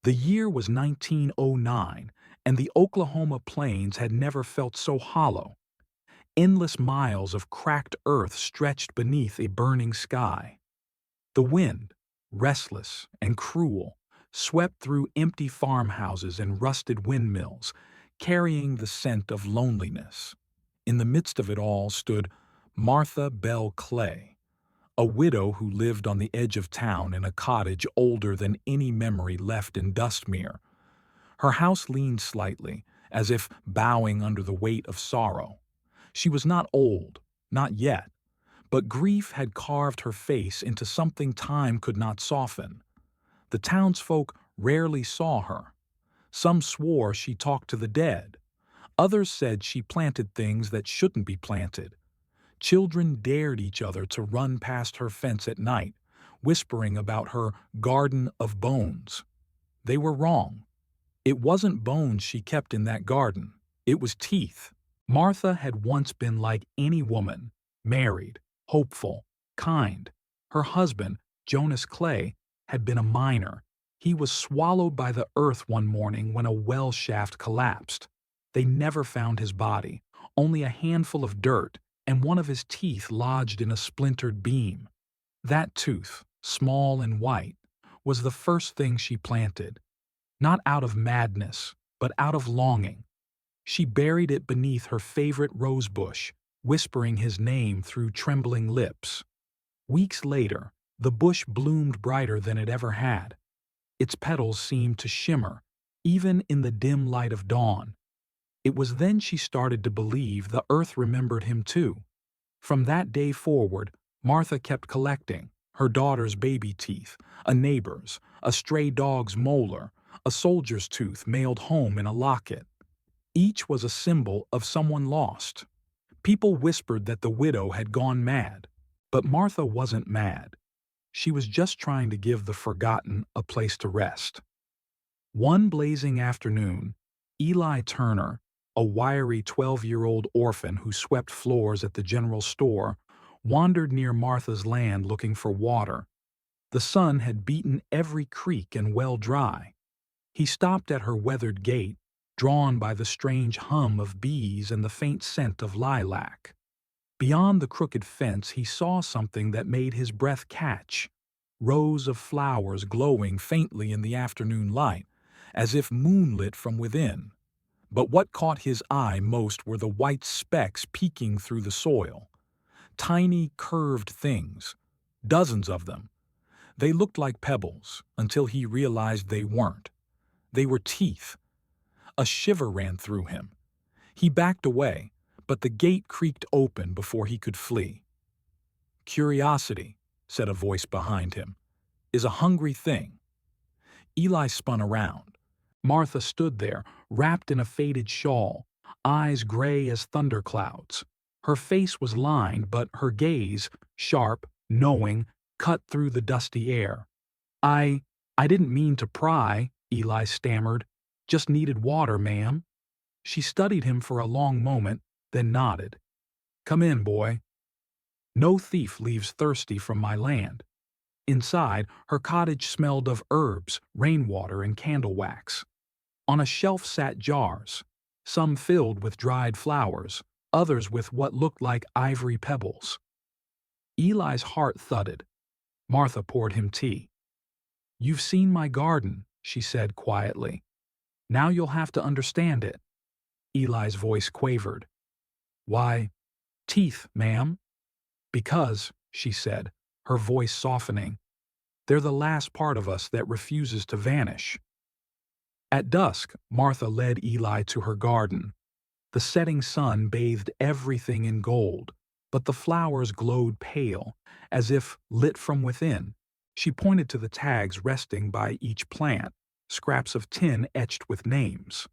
The year was 1909, and the Oklahoma plains had never felt so hollow. Endless miles of cracked earth stretched beneath a burning sky. The wind, restless and cruel, swept through empty farmhouses and rusted windmills, carrying the scent of loneliness. In the midst of it all stood Martha Bell Clay, a widow who lived on the edge of town in a cottage older than any memory left in Dustmere. Her house leaned slightly, as if bowing under the weight of sorrow. She was not old, not yet, but grief had carved her face into something time could not soften. The townsfolk rarely saw her. Some swore she talked to the dead. Others said she planted things that shouldn't be planted. Children dared each other to run past her fence at night, whispering about her garden of bones. They were wrong. It wasn't bones she kept in that garden. It was teeth. Martha had once been like any woman, married, hopeful, kind. Her husband, Jonas Clay, had been a miner. He was swallowed by the earth one morning when a well shaft collapsed. They never found his body, only a handful of dirt and one of his teeth lodged in a splintered beam. That tooth, small and white, was the first thing she planted. Not out of madness, but out of longing. She buried it beneath her favorite rose bush, whispering his name through trembling lips. Weeks later, the bush bloomed brighter than it ever had. Its petals seemed to shimmer, even in the dim light of dawn. It was then she started to believe the earth remembered him too. From that day forward, Martha kept collecting her daughter's baby teeth, a neighbor's, a stray dog's molar, a soldier's tooth mailed home in a locket. Each was a symbol of someone lost. People whispered that the widow had gone mad, but Martha wasn't mad. She was just trying to give the forgotten a place to rest. One blazing afternoon, Eli Turner, a wiry 12-year-old orphan who swept floors at the general store, wandered near Martha's land looking for water. The sun had beaten every creek and well dry. He stopped at her weathered gate, drawn by the strange hum of bees and the faint scent of lilac. Beyond the crooked fence he saw something that made his breath catch. Rows of flowers glowing faintly in the afternoon light, as if moonlit from within. But what caught his eye most were the white specks peeking through the soil. Tiny, curved things. Dozens of them. They looked like pebbles, until he realized they weren't. They were teeth. A shiver ran through him. He backed away, but the gate creaked open before he could flee. "Curiosity," said a voice behind him, "is a hungry thing." Eli spun around. Martha stood there, wrapped in a faded shawl, eyes gray as thunderclouds. Her face was lined, but her gaze, sharp, knowing, cut through the dusty air. I didn't mean to pry," Eli stammered. "Just needed water, ma'am." She studied him for a long moment, then nodded. "Come in, boy." No thief leaves thirsty from my land. Inside, her cottage smelled of herbs, rainwater, and candle wax. On a shelf sat jars, some filled with dried flowers, others with what looked like ivory pebbles. Eli's heart thudded. Martha poured him tea. "You've seen my garden," she said quietly. "Now you'll have to understand it." Eli's voice quavered. "Why, teeth, ma'am." "Because," she said, her voice softening, "they're the last part of us that refuses to vanish." At dusk, Martha led Eli to her garden. The setting sun bathed everything in gold, but the flowers glowed pale, as if lit from within. She pointed to the tags resting by each plant, scraps of tin etched with names.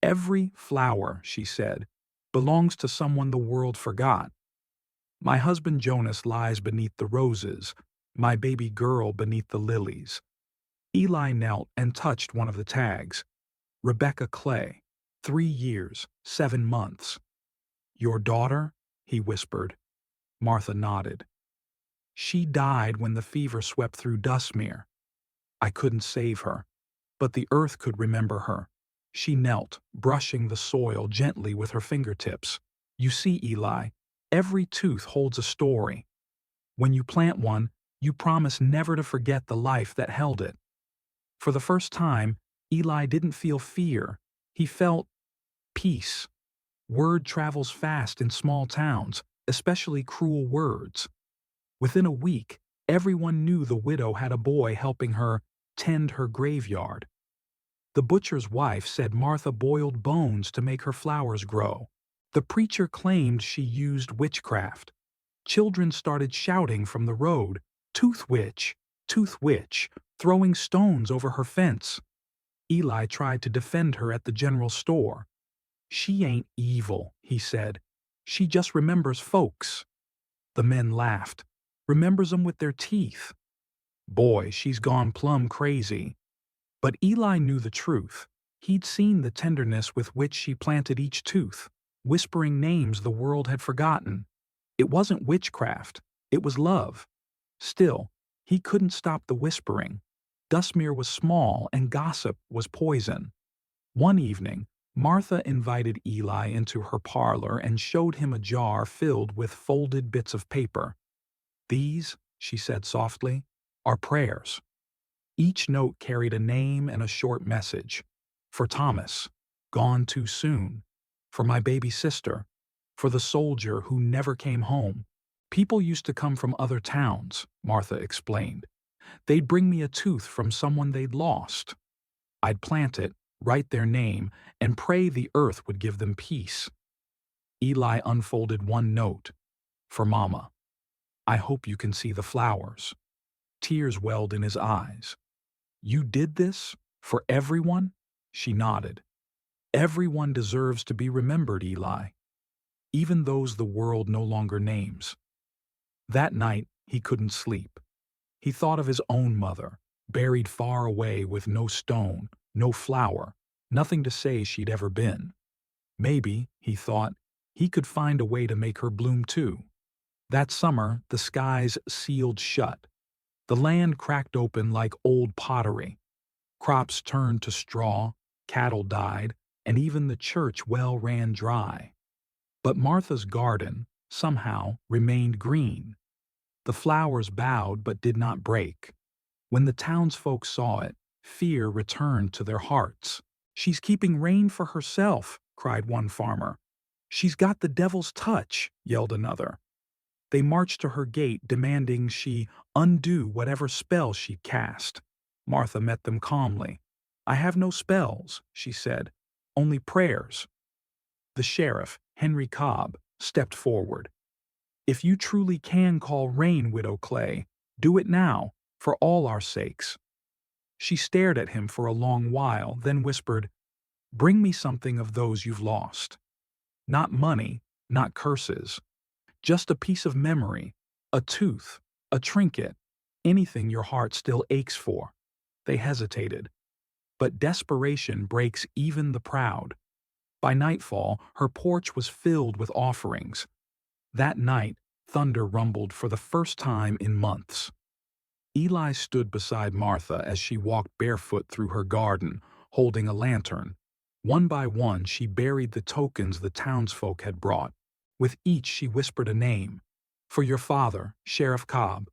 "Every flower," she said, "belongs to someone the world forgot. My husband Jonas lies beneath the roses, my baby girl beneath the lilies." Eli knelt and touched one of the tags. "Rebecca Clay, 3 years, 7 months." "Your daughter?" he whispered. Martha nodded. "She died when the fever swept through Dustmere. I couldn't save her. But the earth could remember her. She knelt, brushing the soil gently with her fingertips. You see, Eli, every tooth holds a story. When you plant one, you promise never to forget the life that held it. For the first time, Eli didn't feel fear. He felt peace. Word travels fast in small towns, especially cruel words. Within a week, everyone knew the widow had a boy helping her tend her graveyard. The butcher's wife said Martha boiled bones to make her flowers grow. The preacher claimed she used witchcraft. Children started shouting from the road, tooth witch," throwing stones over her fence. Eli tried to defend her at the general store. She ain't evil, he said. She just remembers folks. The men laughed. Remembers 'em with their teeth. Boy, she's gone plumb crazy. But Eli knew the truth. He'd seen the tenderness with which she planted each tooth, whispering names the world had forgotten. It wasn't witchcraft. It was love. Still, he couldn't stop the whispering. Dustmere was small and gossip was poison. One evening, Martha invited Eli into her parlor and showed him a jar filled with folded bits of paper. These, she said softly, are prayers. Each note carried a name and a short message. For Thomas, gone too soon. For my baby sister. For the soldier who never came home. People used to come from other towns, Martha explained. They'd bring me a tooth from someone they'd lost. I'd plant it, write their name, and pray the earth would give them peace. Eli unfolded one note. For Mama. I hope you can see the flowers. Tears welled in his eyes. You did this? For everyone? She nodded. Everyone deserves to be remembered, Eli. Even those the world no longer names. That night, he couldn't sleep. He thought of his own mother, buried far away with no stone, no flower, nothing to say she'd ever been. Maybe, he thought, he could find a way to make her bloom too. That summer, the skies sealed shut. The land cracked open like old pottery. Crops turned to straw, cattle died, and even the church well ran dry. But Martha's garden, somehow, remained green. The flowers bowed but did not break. When the townsfolk saw it, fear returned to their hearts. She's keeping rain for herself, cried one farmer. She's got the devil's touch, yelled another. They marched to her gate demanding she undo whatever spell she'd cast. Martha met them calmly. I have no spells, she said, only prayers. The sheriff, Henry Cobb, stepped forward. If you truly can call rain, Widow Clay, do it now, for all our sakes. She stared at him for a long while, then whispered, Bring me something of those you've lost. Not money, not curses. Just a piece of memory, a tooth, a trinket, anything your heart still aches for. They hesitated. But desperation breaks even the proud. By nightfall, her porch was filled with offerings. That night, thunder rumbled for the first time in months. Eli stood beside Martha as she walked barefoot through her garden, holding a lantern. One by one, she buried the tokens the townsfolk had brought. With each, she whispered a name. For your father, Sheriff Cobb.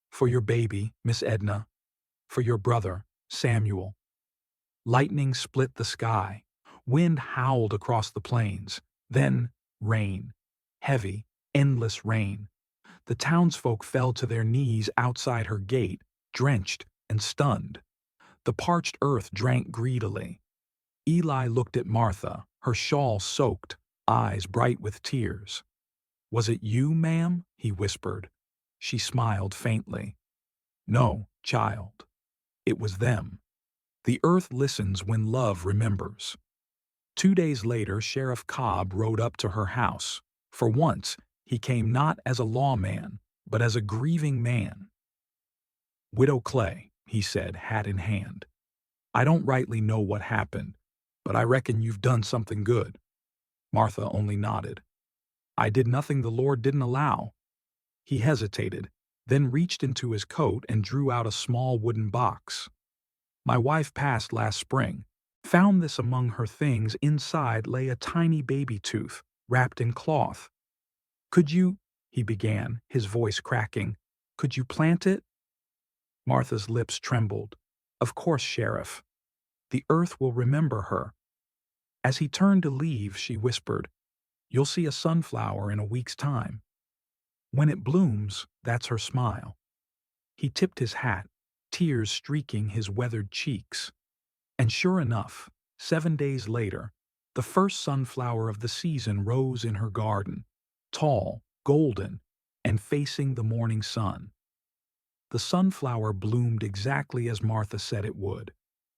For your baby, Miss Edna. For your brother, Samuel. Lightning split the sky. Wind howled across the plains. Then, rain. Heavy, endless rain. The townsfolk fell to their knees outside her gate, drenched and stunned. The parched earth drank greedily. Eli looked at Martha, her shawl soaked, eyes bright with tears. Was it you, ma'am? He whispered. She smiled faintly. No, child. It was them. The earth listens when love remembers. 2 days later, Sheriff Cobb rode up to her house. For once, he came not as a lawman, but as a grieving man. Widow Clay, he said, hat in hand. I don't rightly know what happened, but I reckon you've done something good. Martha only nodded. I did nothing the Lord didn't allow. He hesitated, then reached into his coat and drew out a small wooden box. My wife passed last spring. Found this among her things. Inside lay a tiny baby tooth, wrapped in cloth. Could you, he began, his voice cracking, could you plant it? Martha's lips trembled. Of course, Sheriff. The earth will remember her. As he turned to leave, she whispered, You'll see a sunflower in a week's time. When it blooms, that's her smile. He tipped his hat, tears streaking his weathered cheeks. And sure enough, 7 days later, the first sunflower of the season rose in her garden, tall, golden, and facing the morning sun. The sunflower bloomed exactly as Martha said it would,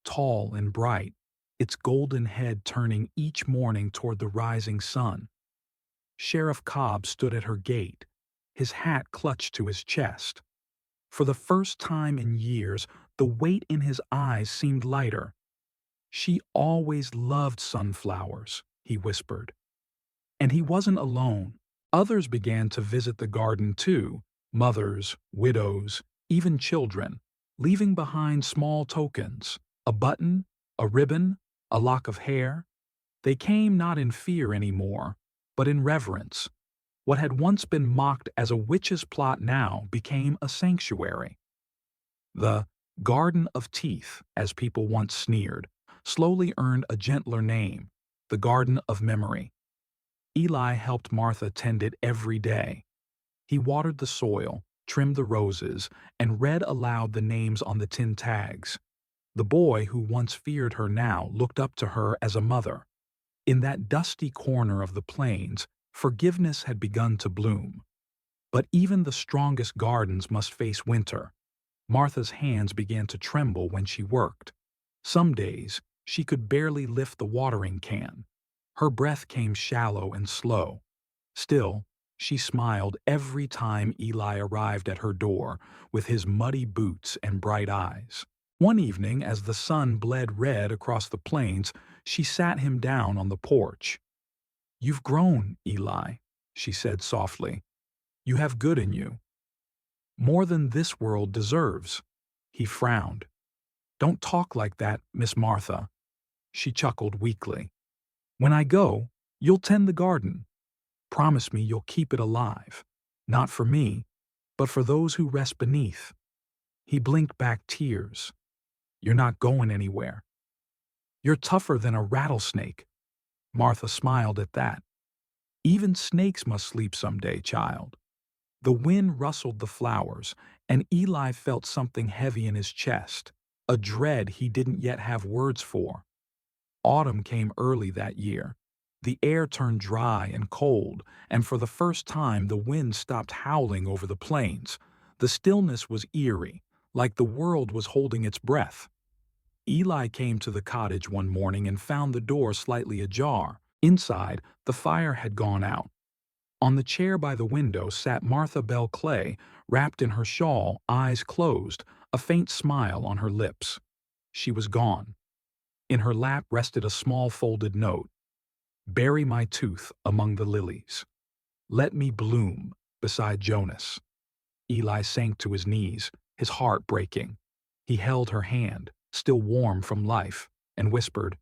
tall and bright, its golden head turning each morning toward the rising sun. Sheriff Cobb stood at her gate, his hat clutched to his chest. For the first time in years, the weight in his eyes seemed lighter. She always loved sunflowers, he whispered. And he wasn't alone. Others began to visit the garden too, mothers, widows, even children, leaving behind small tokens, a button, a ribbon, a lock of hair. They came not in fear anymore, but in reverence. What had once been mocked as a witch's plot now became a sanctuary. The Garden of Teeth, as people once sneered, slowly earned a gentler name, the Garden of Memory. Eli helped Martha tend it every day. He watered the soil, trimmed the roses, and read aloud the names on the tin tags. The boy who once feared her now looked up to her as a mother. In that dusty corner of the plains, forgiveness had begun to bloom. But even the strongest gardens must face winter. Martha's hands began to tremble when she worked. Some days, she could barely lift the watering can. Her breath came shallow and slow. Still, she smiled every time Eli arrived at her door with his muddy boots and bright eyes. One evening, as the sun bled red across the plains, she sat him down on the porch. "You've grown, Eli," she said softly. "You have good in you. More than this world deserves." He frowned. "Don't talk like that, Miss Martha." She chuckled weakly. "When I go, you'll tend the garden. Promise me you'll keep it alive. Not for me, but for those who rest beneath." He blinked back tears. "You're not going anywhere." "You're tougher than a rattlesnake." Martha smiled at that. "Even snakes must sleep someday, child." The wind rustled the flowers, and Eli felt something heavy in his chest, a dread he didn't yet have words for. Autumn came early that year. The air turned dry and cold, and for the first time the wind stopped howling over the plains. The stillness was eerie, like the world was holding its breath. Eli came to the cottage one morning and found the door slightly ajar. Inside, the fire had gone out. On the chair by the window sat Martha Bell Clay, wrapped in her shawl, eyes closed, a faint smile on her lips. She was gone. In her lap rested a small folded note. "Bury my tooth among the lilies. Let me bloom beside Jonas." Eli sank to his knees, his heart breaking. He held her hand, still warm from life, and whispered,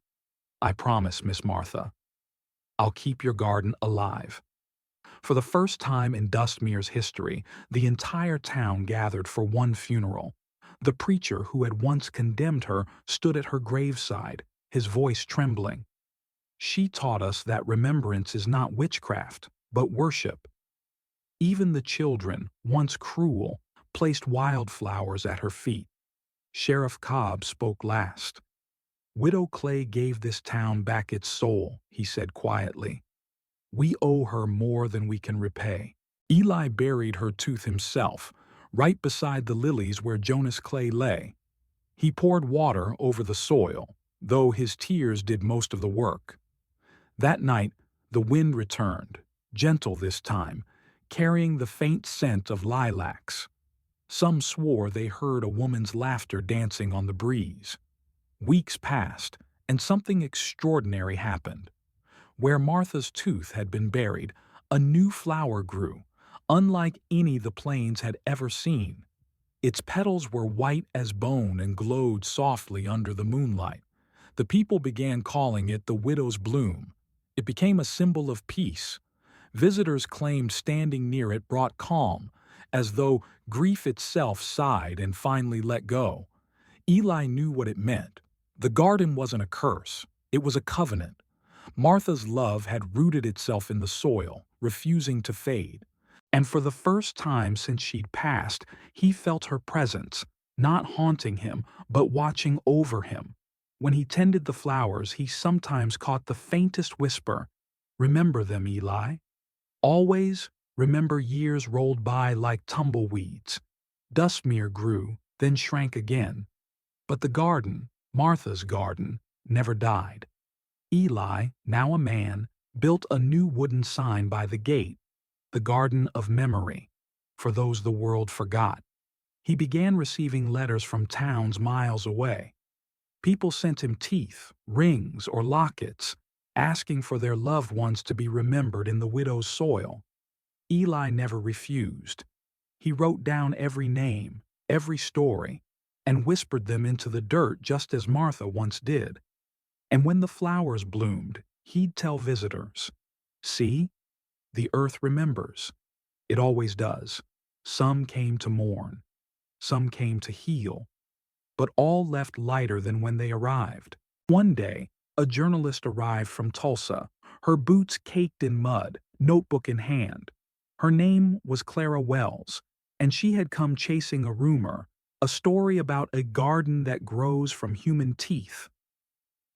"I promise, Miss Martha. I'll keep your garden alive." For the first time in Dustmere's history, the entire town gathered for one funeral. The preacher who had once condemned her stood at her graveside, his voice trembling. "She taught us that remembrance is not witchcraft, but worship." Even the children, once cruel, placed wildflowers at her feet. Sheriff Cobb spoke last. "Widow Clay gave this town back its soul," he said quietly. "We owe her more than we can repay." Eli buried her tooth himself, right beside the lilies where Jonas Clay lay. He poured water over the soil, though his tears did most of the work. That night, the wind returned, gentle this time, carrying the faint scent of lilacs. Some swore they heard a woman's laughter dancing on the breeze. Weeks passed, and something extraordinary happened. Where Martha's tooth had been buried, a new flower grew, unlike any the plains had ever seen. Its petals were white as bone and glowed softly under the moonlight. The people began calling it the widow's bloom. It became a symbol of peace. Visitors claimed standing near it brought calm, as though grief itself sighed and finally let go. Eli knew what it meant. The garden wasn't a curse, it was a covenant. Martha's love had rooted itself in the soil, refusing to fade. And for the first time since she'd passed, he felt her presence, not haunting him, but watching over him. When he tended the flowers, he sometimes caught the faintest whisper, "Remember them, Eli." Always remember years rolled by like tumbleweeds. Dustmere grew, then shrank again. But the garden, Martha's garden, never died. Eli, now a man, built a new wooden sign by the gate, the Garden of Memory, for those the world forgot. He began receiving letters from towns miles away. People sent him teeth, rings, or lockets, asking for their loved ones to be remembered in the widow's soil. Eli never refused. He wrote down every name, every story, and whispered them into the dirt just as Martha once did. And when the flowers bloomed, he'd tell visitors, "See, the earth remembers. It always does. Some came to mourn, some came to heal, but all left lighter than when they arrived." One day, a journalist arrived from Tulsa, her boots caked in mud, notebook in hand. Her name was Clara Wells, and she had come chasing a rumor, a story about a garden that grows from human teeth.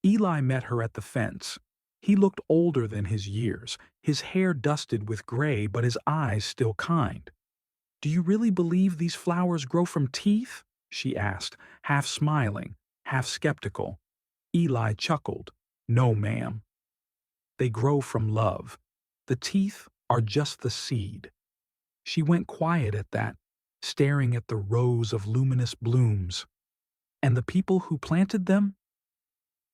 Eli met her at the fence. He looked older than his years, his hair dusted with gray but his eyes still kind. "Do you really believe these flowers grow from teeth?" she asked, half smiling, half skeptical. Eli chuckled. "No, ma'am. They grow from love. The teeth are just the seed." She went quiet at that, staring at the rows of luminous blooms. "And the people who planted them?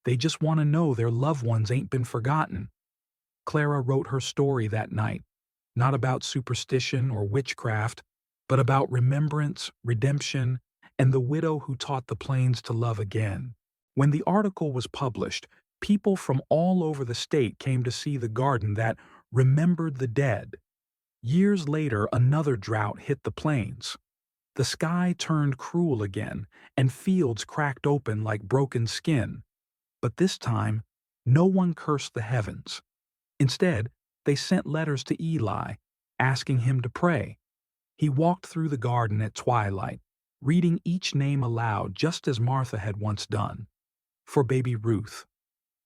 They just want to know their loved ones ain't been forgotten." Clara wrote her story that night, not about superstition or witchcraft, but about remembrance, redemption, and the widow who taught the plains to love again. When the article was published, people from all over the state came to see the garden that remembered the dead. Years later, another drought hit the plains. The sky turned cruel again, and fields cracked open like broken skin. But this time, no one cursed the heavens. Instead, they sent letters to Eli, asking him to pray. He walked through the garden at twilight, reading each name aloud just as Martha had once done. For baby Ruth,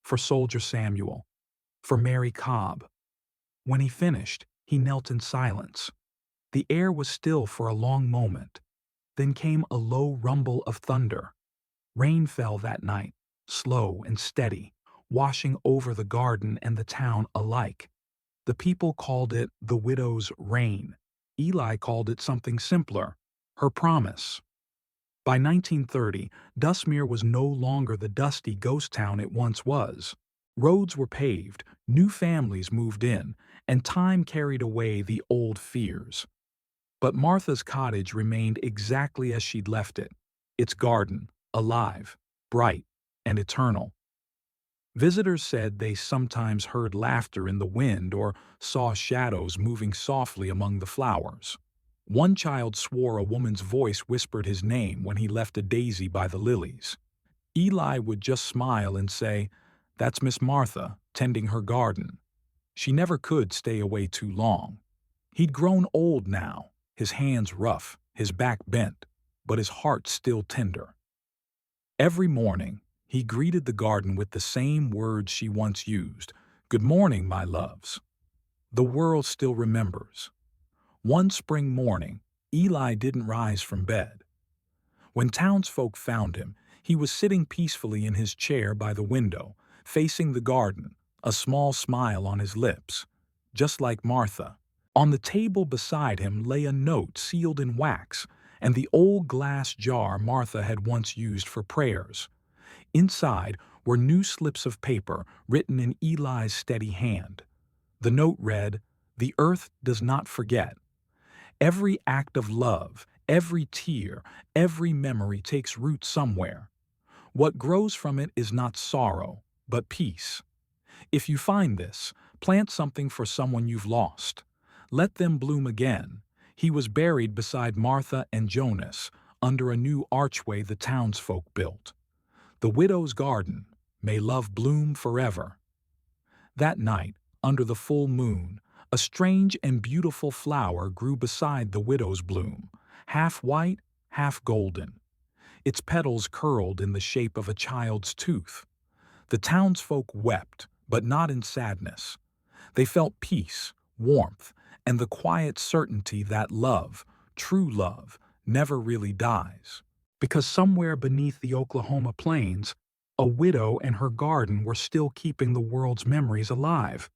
for soldier Samuel, for Mary Cobb. When he finished, he knelt in silence. The air was still for a long moment. Then came a low rumble of thunder. Rain fell that night, slow and steady, washing over the garden and the town alike. The people called it the widow's rain. Eli called it something simpler, her promise. By 1930, Dustmere was no longer the dusty ghost town it once was. Roads were paved, new families moved in, and time carried away the old fears. But Martha's cottage remained exactly as she'd left it, its garden, alive, bright, and eternal. Visitors said they sometimes heard laughter in the wind or saw shadows moving softly among the flowers. One child swore a woman's voice whispered his name when he left a daisy by the lilies. Eli would just smile and say, "That's Miss Martha, tending her garden." She never could stay away too long. He'd grown old now, his hands rough, his back bent, but his heart still tender. Every morning, he greeted the garden with the same words she once used, "Good morning, my loves." The world still remembers. One spring morning, Eli didn't rise from bed. When townsfolk found him, he was sitting peacefully in his chair by the window, facing the garden, a small smile on his lips, just like Martha. On the table beside him lay a note sealed in wax and the old glass jar Martha had once used for prayers. Inside were new slips of paper written in Eli's steady hand. The note read, "The earth does not forget. Every act of love, Every tear, every memory takes root somewhere. What grows from it is not sorrow, but peace. If you find this, plant something for someone you've lost. Let them bloom again. He was buried beside Martha and Jonas, under a new archway the townsfolk built. The widow's garden, may love bloom forever. That night, under the full moon, a strange and beautiful flower grew beside the widow's bloom, half white, half golden. Its petals curled in the shape of a child's tooth. The townsfolk wept, but not in sadness. They felt peace, warmth, and the quiet certainty that love, true love, never really dies. Because somewhere beneath the Oklahoma plains, a widow and her garden were still keeping the world's memories alive.